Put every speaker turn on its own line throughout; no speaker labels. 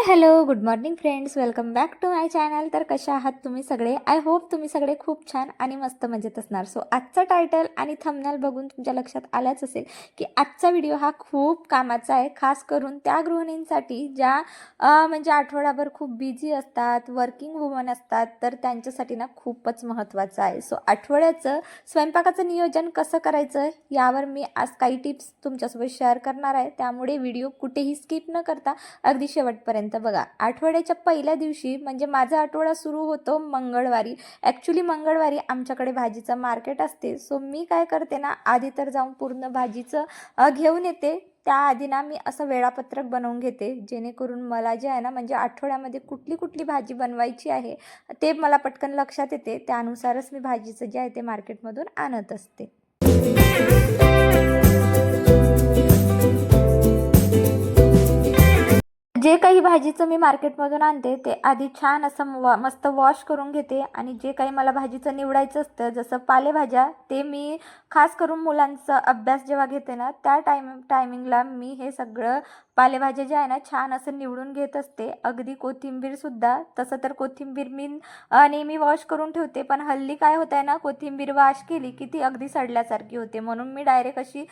Hello, good morning friends, welcome back to my channel. तर कशा आहात तुम्ही सगळे? आय होप तुम्ही सगळे खूप छान आणि मस्त मजेत असणार. सो आजचा टायटल आणि थंबनेल बघून तुमच्या लक्षात आलाच असेल की आजचा व्हिडिओ हा खूप कामाचा आहे, खास करून त्या गृहिणींसाठी ज्या म्हणजे आठवडाभर खूप बिझी असतात, वर्किंग वुमन असतात, तर त्यांच्यासाठी ना खूपच महत्त्वाचं आहे. सो आठवड्याचं स्वयंपाकाचं नियोजन कसं करायचं यावर मी आज काही टिप्स तुमच्यासोबत शेअर करणार आहे. त्यामुळे व्हिडिओ कुठेही स्किप न करता अगदी शेवटपर्यंत बघा. आठवड्याच्या पहिल्या दिवशी म्हणजे माझा आठवडा सुरू होतो मंगळवारी. ॲक्च्युली मंगळवारी आमच्याकडे भाजीचं मार्केट असते. सो मी काय करते ना, आधी तर जाऊन पूर्ण भाजीचं घेऊन येते. त्याआधी ना मी असं वेळापत्रक बनवून घेते, जेणेकरून मला जे आहे ना, म्हणजे आठवड्यामध्ये कुठली कुठली भाजी बनवायची आहे ते मला पटकन लक्षात येते. त्यानुसारच मी भाजीचं जे आहे ते मार्केटमधून आणत असते. जे काही भाजीचं मी मार्केटमधून आणते ते आधी छान असं मस्त वॉश करून घेते. आणि जे काही मला भाजीचं निवडायचं असतं, जसं पालेभाज्या, ते मी खास करून मुलांचा अभ्यास जेव्हा घेते ना, त्या टायमिंगला मी हे सगळं पालेभाज्या जे आहे ना छान असं निवडून घेत असते. अगदी कोथिंबीरसुद्धा. तसं तर कोथिंबीर मी नेहमी वॉश करून ठेवते, पण हल्ली काय होत आहे ना, कोथिंबीर वॉश केली की ती अगदी सडल्यासारखी होते. म्हणून मी डायरेक्ट अशी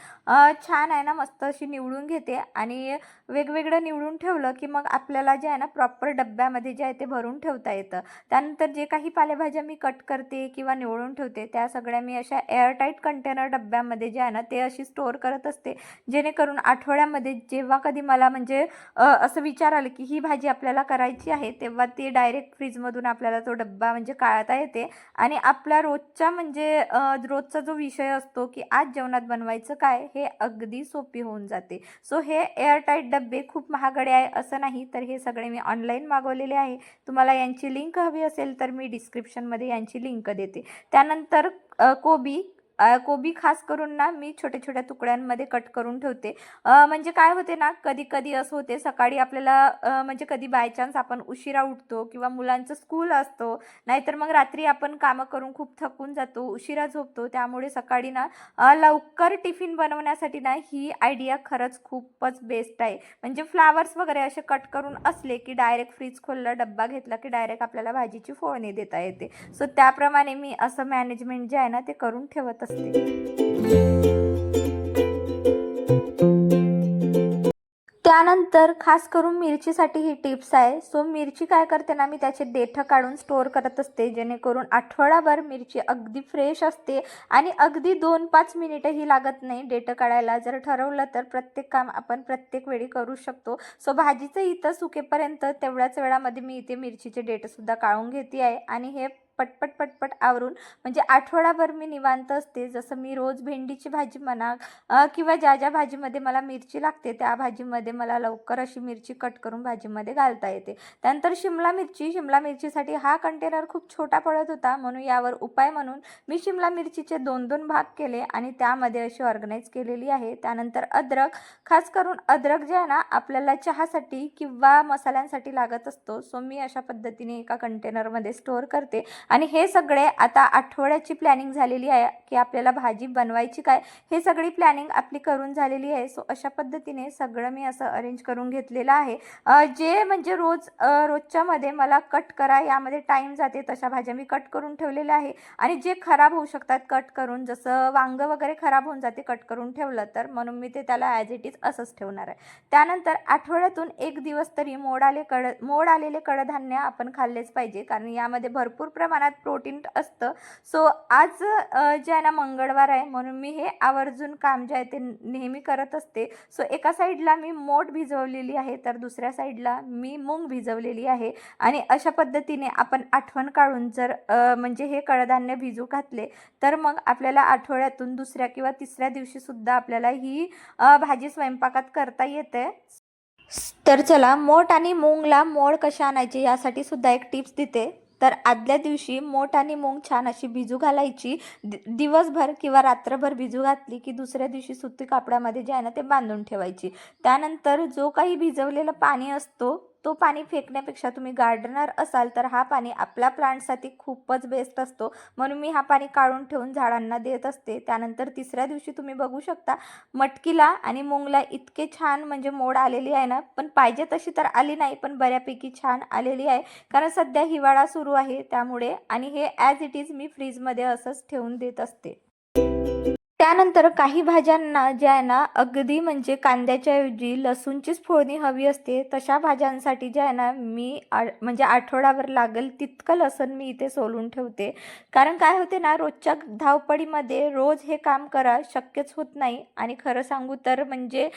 छान आहे ना मस्त अशी निवडून घेते. आणि वेगवेगळं निवडून ठेवलं की मग आपल्याला जे आहे ना प्रॉपर डब्यामध्ये जे आहे ते भरून ठेवता येतं. त्यानंतर जे काही पालेभाज्या मी कट करते किंवा निवडून ठेवते त्या सगळ्या मी अशा एअरटाईट कंटेनर डब्यामध्ये जे आहे ना ते अशी स्टोअर करत असते, जेणेकरून आठवड्यामध्ये जेव्हा कधी मला म्हणजे असं विचार आलं की ही भाजी आपल्याला करायची आहे, तेव्हा ती डायरेक्ट फ्रीजमधून आपल्याला तो डब्बा म्हणजे काढता येते. आणि आपला रोजचा म्हणजे रोजचा जो विषय असतो की आज जेवणात बनवायचं काय, हे अगदी सोपी होऊन जाते. सो हे एअरटाईट डब्बे खूप महागडे आहे असं नाही, तर हे सगळे मी ऑनलाईन मागवलेले आहे. तुम्हाला यांची लिंक हवी असेल तर मी डिस्क्रिप्शनमध्ये यांची लिंक देते. त्यानंतर कोबी खास करून ना मी छोट्या छोट्या तुकड्यांमध्ये कट करून ठेवते. म्हणजे काय होते ना, कधी कधी असं होते सकाळी आपल्याला म्हणजे कधी बाय चान्स आपण उशिरा उठतो किंवा मुलांचं स्कूल असतो, नाहीतर मग रात्री आपण कामं करून खूप थकून जातो, उशिरा झोपतो. त्यामुळे सकाळी ना लवकर टिफिन बनवण्यासाठी ना ही आयडिया खरंच खूपच बेस्ट आहे. म्हणजे फ्लावर्स वगैरे असे कट करून असले की डायरेक्ट फ्रीज खोललं, डब्बा घेतला की डायरेक्ट आपल्याला भाजीची फोडणी देता येते. सो त्याप्रमाणे मी असं मॅनेजमेंट जे आहे ना ते करून ठेवत असते. त्यानंतर खास करून मिरचीसाठी ही टिप्स आहे. सो मिरची काय करते ना, मी त्याचे देठं काढून स्टोअर करत असते, जेणेकरून आठवडाभर मिरची अगदी फ्रेश असते आणि अगदी 2-5 मिनिटंही लागत नाही देठं काढायला. जर ठरवलं तर प्रत्येक काम आपण प्रत्येक वेळी करू शकतो. सो भाजीचं इथं सुकेपर्यंत तेवढ्याच वेळामध्ये मी इथे मिरचीचे देठंसुद्धा काढून घेते आहे. आणि हे पटपट पटपट आवरून म्हणजे आठवडाभर मी निवांत असते. जसं मी रोज भेंडीची भाजी म्हणा किंवा ज्या ज्या भाजीमध्ये मला मिरची लागते त्या भाजीमध्ये मला लवकर अशी मिरची कट करून भाजीमध्ये घालता येते. त्यानंतर शिमला मिरचीसाठी हा कंटेनर खूप छोटा पडत होता, म्हणून यावर उपाय म्हणून मी शिमला मिरचीचे 2-2 भाग केले आणि त्यामध्ये अशी ऑर्गनाईज केलेली आहे. त्यानंतर अद्रक, खास करून अद्रक जे आहे ना आपल्याला चहासाठी किंवा मसाल्यांसाठी लागत असतो. सो मी अशा पद्धतीने एका कंटेनरमध्ये स्टोअर करते. आणि हे सगळे आता आठवड्याची प्लॅनिंग झालेली आहे की आपल्याला भाजी बनवायची काय, हे सगळी प्लॅनिंग आपली करून झालेली आहे. सो अशा पद्धतीने सगळं मी असं अरेंज करून घेतलेलं आहे. जे म्हणजे रोजच्यामध्ये मला कट करा यामध्ये टाईम जाते तशा भाज्या मी कट करून ठेवलेल्या आहे. आणि जे खराब होऊ शकतात कट करून, जसं वांगं वगैरे खराब होऊन जाते कट करून ठेवलं तर, म्हणून मी ते त्याला ॲज इट इज असंच ठेवणार आहे. त्यानंतर आठवड्यातून एक दिवस तरी मोड आलेले कडधान्य आपण खाल्लेच पाहिजे, कारण यामध्ये भरपूर प्रमाणात प्रोटीन असतं. सो आज जे आहे ना मंगळवार आहे, म्हणून मी हे आवर्जून काम जे आहे ते नेहमी करत असते. सो एका साईडला मी मोठ भिजवलेली आहे, तर दुसऱ्या साईडला मी मूग भिजवलेली आहे. आणि अशा पद्धतीने आपण आठवण काढून जर म्हणजे हे कडधान्य भिजू घातले तर मग आपल्याला आठवड्यातून दुसऱ्या किंवा तिसऱ्या दिवशी सुद्धा आपल्याला ही भाजी स्वयंपाकात करता येते. तर चला, मोठ आणि मूगला मोड कशा आणायचे यासाठी सुद्धा एक टिप्स देते. तर आदल्या दिवशी मोठ आणि मूग छान अशी भिजू घालायची. दिवसभर किंवा रात्रभर भिजू घातली की दुसऱ्या दिवशी सुती कापडामध्ये जे आहे ना ते बांधून ठेवायची. त्यानंतर जो काही भिजवलेलं पाणी असतो तो पाणी फेकण्यापेक्षा तुम्ही गार्डनर असाल तर हा पाणी आपल्या प्लांटसाठी खूपच बेस्ट असतो, म्हणून मी हा पाणी काढून ठेवून झाडांना देत असते. त्यानंतर तिसऱ्या दिवशी तुम्ही बघू शकता मटकीला आणि मूगला इतके छान म्हणजे मोड आलेली आहे ना, पण पाहिजे तशी तर आली नाही पण बऱ्यापैकी छान आलेली आहे. कारण सध्या हिवाळा सुरू आहे त्यामुळे, आणि हे ॲज इट इज मी फ्रीजमध्ये असंच ठेवून देत असते. त्यानंतर काही भाज्यांना जे आहे ना अगदी म्हणजे कांद्याच्या ऐवजी लसूणचीच फोडणी हवी असते, तशा भाज्यांसाठी जे आहे ना मी म्हणजे आठवड्याभर लागेल तितकं लसूण मी इथे सोलून ठेवते. कारण काय होते ना, रोजच्या धावपळीमध्ये रोज हे काम करा शक्यच होत नाही. आणि खरं सांगू तर म्हणजे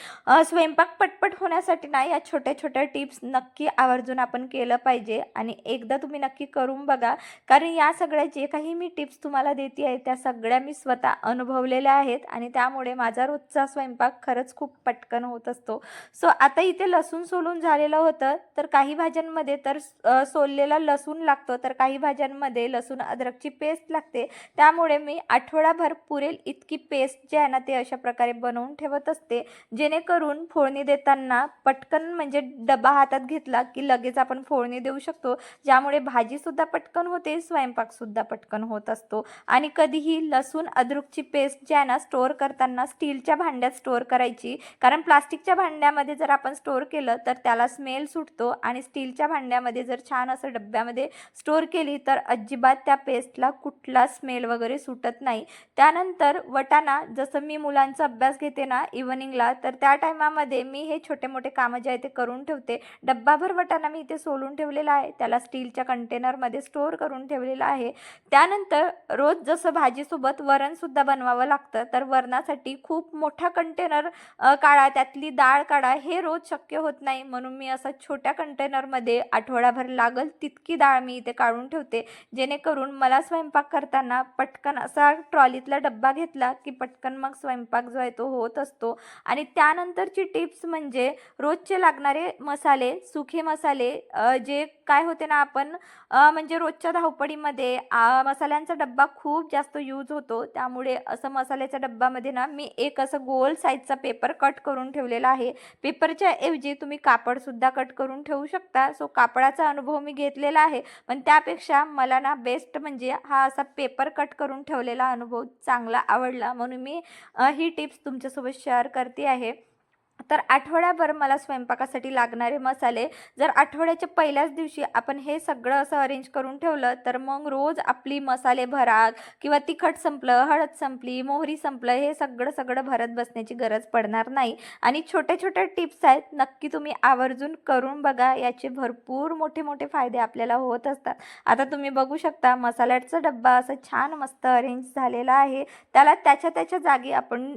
स्वयंपाक पटपट होण्यासाठी ना या छोट्या छोट्या टिप्स नक्की आवर्जून आपण केलं पाहिजे, आणि एकदा तुम्ही नक्की करून बघा. कारण या सगळ्या जे काही मी टिप्स तुम्हाला देते आहे त्या सगळ्या मी स्वतः अनुभवलेल्या आहेत, आणि त्यामुळे माझा रोजचा स्वयंपाक खरंच खूप पटकन होत असतो. सो आता इथे लसूण सोलून झालेलं होतं, तर काही भाज्यांमध्ये तर सोललेला लसूण लागतो, तर काही भाज्यांमध्ये लसूण अद्रकची पेस्ट लागते. त्यामुळे मी आठवडाभर पुरेल इतकी पेस्ट जे आहे ना ते अशा प्रकारे बनवून ठेवत असते, जेणेकरून फोडणी देताना पटकन म्हणजे डबा हातात घेतला की लगेच आपण फोडणी देऊ शकतो, ज्यामुळे भाजीसुद्धा पटकन होते, स्वयंपाकसुद्धा पटकन होत असतो. आणि कधीही लसूण अद्रकची पेस्ट जी आहे ना स्टोअर करताना स्टीलच्या भांड्यात स्टोअर करायची, कारण प्लास्टिकच्या भांड्यामध्ये जर आपण स्टोअर केलं तर त्याला स्मेल सुटतो, आणि स्टीलच्या भांड्यामध्ये जर छान असं डब्यामध्ये स्टोअर केली तर अजिबात त्या पेस्टला कुठला स्मेल वगैरे सुटत नाही. त्यानंतर वटाणा, जसं मी मुलांचा अभ्यास घेते ना इव्हनिंगला, तर त्या टायमामध्ये मी हे छोटे मोठे कामं जे आहे ते करून ठेवते. डब्बाभर वटाणा मी इथे सोलून ठेवलेला आहे, त्याला स्टीलच्या कंटेनरमध्ये स्टोअर करून ठेवलेला आहे. त्यानंतर रोज जसं भाजीसोबत वरणसुद्धा बनवावं लागतं, तर वरणासाठी खूप मोठा कंटेनर काढा, त्यातली डाळ काढा, हे रोज शक्य होत नाही, म्हणून मी असं छोट्या कंटेनरमध्ये आठवडाभर लागल तितकी डाळ मी इथे काढून ठेवते, जेणेकरून मला स्वयंपाक करताना पटकन असा ट्रॉलीतला डब्बा घेतला की पटकन मग स्वयंपाक जो आहे तो होत असतो. आणि त्यानंतरची टिप्स म्हणजे रोजचे लागणारे मसाले, सुखे मसाले, जे काय होते ना आपण म्हणजे रोजच्या धावपळीमध्ये मसाल्यांचा डब्बा खूप जास्त यूज होतो, त्यामुळे असं मसाल्याच्या डब्यामध्ये ना मी एक असं गोल साईजचा पेपर कट करून ठेवलेला आहे. पेपरच्या ऐवजी तुम्ही कापडसुद्धा कट करून ठेवू शकता. सो कापडाचा अनुभव मी घेतलेला आहे, पण त्यापेक्षा मला ना बेस्ट म्हणजे हा असा पेपर कट करून ठेवलेला अनुभव चांगला आवडला, म्हणून मी ही टिप्स तुमच्यासोबत शेअर करते आहे. तर आठवड्याभर मला स्वयंपाकासाठी लागणारे मसाले, जर आठवड्याच्या पहिल्याच दिवशी आपण हे सगळं असं अरेंज करून ठेवलं तर मग रोज आपली मसाले भरात किंवा तिखट संपलं, हळद संपली, मोहरी संपलं, हे सगळं सगळं भरत बसण्याची गरज पडणार नाही. आणि छोट्या छोट्या टिप्स आहेत, नक्की तुम्ही आवर्जून करून बघा, याचे भरपूर मोठे मोठे फायदे आपल्याला होत असतात. आता तुम्ही बघू शकता मसाल्याचा डब्बा असं छान मस्त अरेंज झालेला आहे, त्याला त्याच्या त्याच्या जागी आपण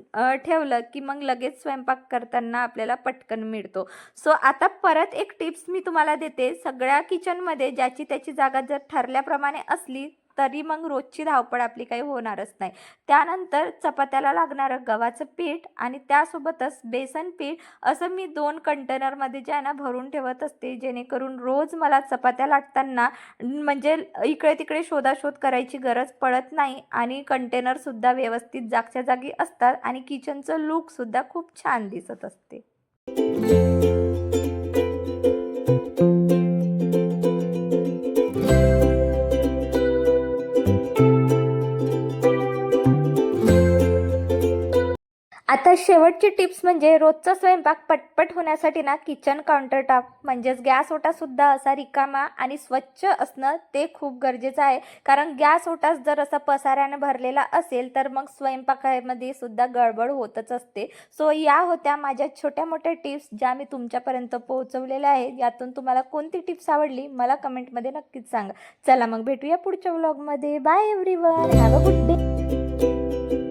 ठेवलं की मग लगेच स्वयंपाक करताना आपल्याला पटकन मिळतो. सो आता परत एक टिप्स मी तुम्हाला देते, सगळ्या किचनमध्ये ज्याची त्याची जागा जर ठरल्याप्रमाणे असली तरी मग रोजची धावपळ आपली काही होणारच नाही. त्यानंतर चपात्याला लागणारं गव्हाचं पीठ आणि त्यासोबतच बेसन पीठ असं मी 2 कंटेनरमध्ये जे आहे ना भरून ठेवत असते, जेणेकरून रोज मला चपात्या लाटताना म्हणजे इकडे तिकडे शोधाशोध करायची गरज पडत नाही, आणि कंटेनरसुद्धा व्यवस्थित जागच्या जागी असतात, आणि किचनचं लुकसुद्धा खूप छान दिसत असते. आता शेवटची टिप्स म्हणजे रोजचा स्वयंपाक पटपट होण्यासाठी ना किचन काउंटरटॉप म्हणजेच गॅस ओटासुद्धा असा रिकामा आणि स्वच्छ असणं ते खूप गरजेचं आहे. कारण गॅस ओटाच जर असा पसाऱ्याने भरलेला असेल तर मग स्वयंपाकामध्ये सुद्धा गडबड होतच असते. सो या होत्या माझ्या छोट्या मोठ्या टिप्स ज्या मी तुमच्यापर्यंत पोहोचवलेल्या आहेत. यातून तुम्हाला कोणती टिप्स आवडली मला कमेंटमध्ये नक्कीच सांगा. चला मग भेटूया पुढच्या व्लॉगमध्ये. Bye everyone, have a good day.